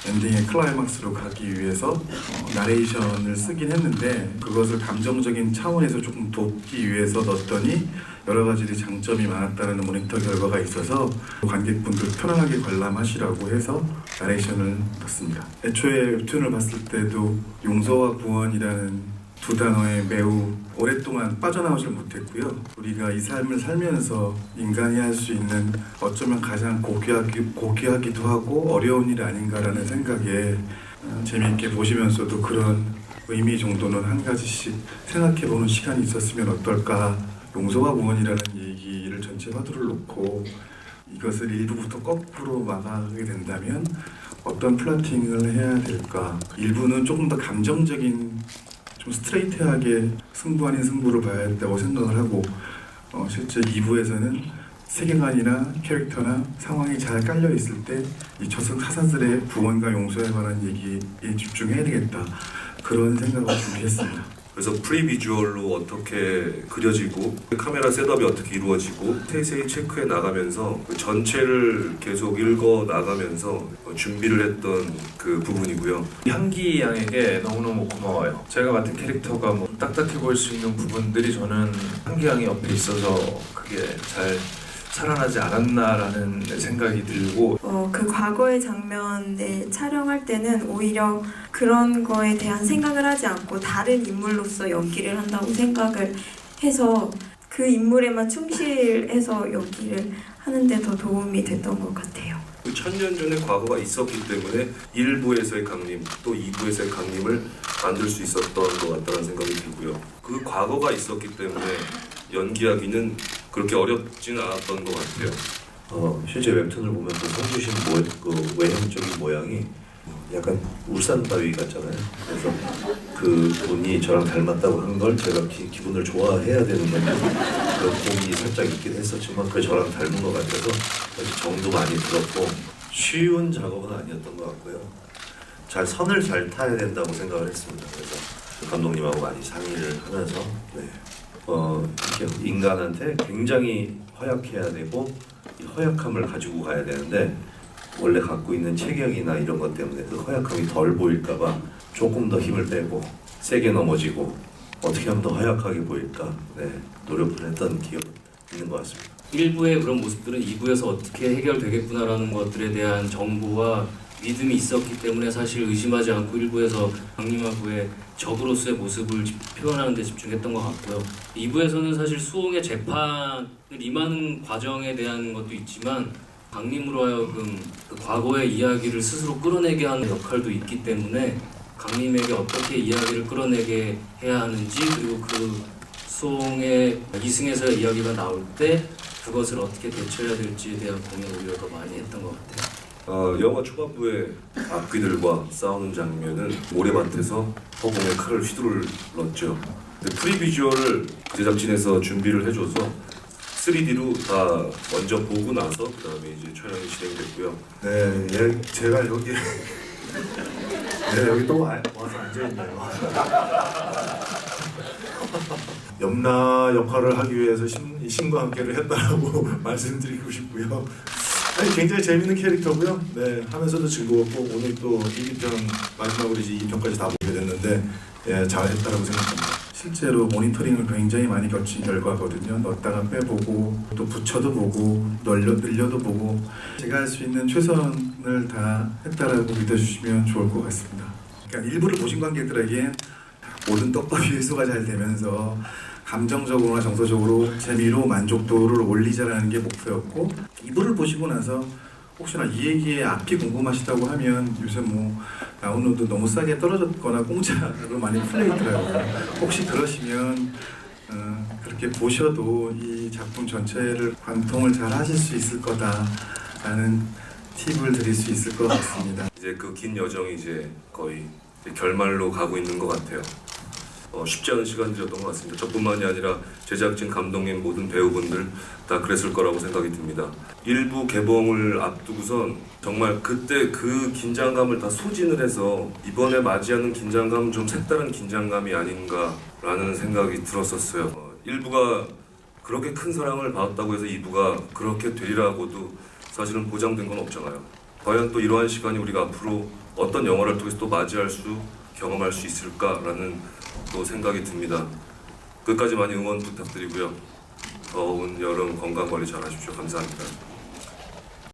엔딩의 클라이막스로 가기 위해서 나레이션을 쓰긴 했는데 그것을 감정적인 차원에서 조금 돕기 위해서 넣었더니 여러 가지 장점이 많았다는 모니터 결과가 있어서 관객분들 편안하게 관람하시라고 해서 나레이션을 넣습니다. 애초에 웹툰을 봤을 때도 용서와 구원이라는 두 단어에 매우 오랫동안 빠져나오질 못했고요. 우리가 이 삶을 살면서 인간이 할 수 있는 어쩌면 가장 고귀하기도 하고 어려운 일 아닌가라는 생각에 재미있게 보시면서도 그런 의미 정도는 한 가지씩 생각해보는 시간이 있었으면 어떨까. 용서와 구원이라는 얘기를 전체 화두를 놓고 이것을 일부부터 거꾸로 막아가게 된다면 어떤 플러팅을 해야 될까. 일부는 조금 더 감정적인 좀 스트레이트하게 승부 아닌 승부를 봐야 된다고 생각을 하고 실제 2부에서는 세계관이나 캐릭터나 상황이 잘 깔려 있을 때 이 저승 사사들의 구원과 용서에 관한 얘기에 집중해야 되겠다 그런 생각을 준비했습니다. 그래서 프리비주얼로 어떻게 그려지고 카메라 셋업이 어떻게 이루어지고 세세히 체크해 나가면서 그 전체를 계속 읽어 나가면서 준비를 했던 그 부분이고요. 향기 양에게 너무너무 고마워요. 제가 맡은 캐릭터가 뭐 딱딱해 보일 수 있는 부분들이 저는 향기 양이 옆에 있어서 그게 잘 살아나지 않았나라는 생각이 들고 그 과거의 장면을 촬영할 때는 오히려 그런 거에 대한 생각을 하지 않고 다른 인물로서 연기를 한다고 생각을 해서 그 인물에만 충실해서 연기를 하는데 더 도움이 됐던 것 같아요. 그 1000년 전의 과거가 있었기 때문에 1부에서의 강림 또 2부에서의 강림을 만들 수 있었던 것 같다는 생각이 들고요. 그 과거가 있었기 때문에 연기하기는 그렇게 어렵지는 않았던 것 같아요. 실제 웹툰을 보면 그 성주신 그 외형적인 모양이 약간 울산 바위 같잖아요. 그래서 그 분이 저랑 닮았다고 한 걸 제가 기분을 좋아해야 되는 건데 그런 고민이 살짝 있긴 했었지만 그게 저랑 닮은 것 같아서 정도 많이 들었고 쉬운 작업은 아니었던 것 같고요. 선을 잘 타야 된다고 생각을 했습니다. 그래서 감독님하고 많이 상의를 하면서 이렇게 인간한테 굉장히 허약해야 되고 이 허약함을 가지고 가야 되는데 원래 갖고 있는 체격이나 이런 것 때문에 그 허약함이 덜 보일까봐 조금 더 힘을 빼고 세게 넘어지고 어떻게 하면 더 허약하게 보일까 노력을 했던 기억이 있는 것 같습니다. 1부의 그런 모습들은 2부에서 어떻게 해결되겠구나라는 것들에 대한 정보와 믿음이 있었기 때문에 사실 의심하지 않고 1부에서 강림하고의 적으로서의 모습을 표현하는 데 집중했던 것 같고요. 2부에서는 사실 수홍의 재판을 임하는 과정에 대한 것도 있지만 강림으로 하여금 그 과거의 이야기를 스스로 끌어내게 하는 역할도 있기 때문에 강림에게 어떻게 이야기를 끌어내게 해야 하는지 그리고 그 수홍의 이승에서의 이야기가 나올 때 그것을 어떻게 대처해야 될지에 대한 고민을 오히려 더 많이 했던 것 같아요. 영화 초반부에 악귀들과 싸우는 장면은 모래밭에서 허공에 칼을 휘둘렀죠. 프리비주얼을 제작진에서 준비를 해줘서 3D로 다 먼저 보고 나서 그 다음에 이제 촬영이 진행됐고요. 네, 제가 여기 여기 또 와서 앉아있네요. 염라 역할을 하기 위해서 신과 함께를 했다라고 말씀드리고 싶고요. 굉장히 재밌는 캐릭터고요. 하면서도 즐거웠고 오늘 또 1편 마지막으로 이제 2편까지 다 보게 됐는데 잘했다라고 생각합니다. 실제로 모니터링을 굉장히 많이 거친 결과거든요. 넣었다가 빼보고 또 붙여도 보고 늘려도 보고 제가 할 수 있는 최선을 다 했다라고 믿어주시면 좋을 것 같습니다. 그러니까 일부를 보신 관객들에게 모든 떡밥이 회수가 잘 되면서 감정적으로나 정서적으로 재미로 만족도를 올리자라는 게 목표였고 2부를 보시고 나서 혹시나 이 얘기의 앞이 궁금하시다고 하면 요새 뭐 다운로드 너무 싸게 떨어졌거나 공짜로 많이 풀려있더라고요. 혹시 그러시면 그렇게 보셔도 이 작품 전체를 관통을 잘 하실 수 있을 거다라는 팁을 드릴 수 있을 것 같습니다. 이제 그 긴 여정이 이제 거의 결말로 가고 있는 것 같아요. 쉽지 않은 시간이었던 것 같습니다. 저뿐만이 아니라 제작진, 감독님, 모든 배우분들 다 그랬을 거라고 생각이 듭니다. 1부 개봉을 앞두고선 정말 그때 그 긴장감을 다 소진을 해서 이번에 맞이하는 긴장감은 좀 색다른 긴장감이 아닌가라는 생각이 들었었어요. 1부가 그렇게 큰 사랑을 받았다고 해서 2부가 그렇게 되리라고도 사실은 보장된 건 없잖아요. 과연 또 이러한 시간이 우리가 앞으로 어떤 영화를 통해서 또 맞이할 수 경험할 수 있을까라는 또 생각이 듭니다. 끝까지 많이 응원 부탁드리고요. 더운 여름 건강 관리 잘 하십시오. 감사합니다.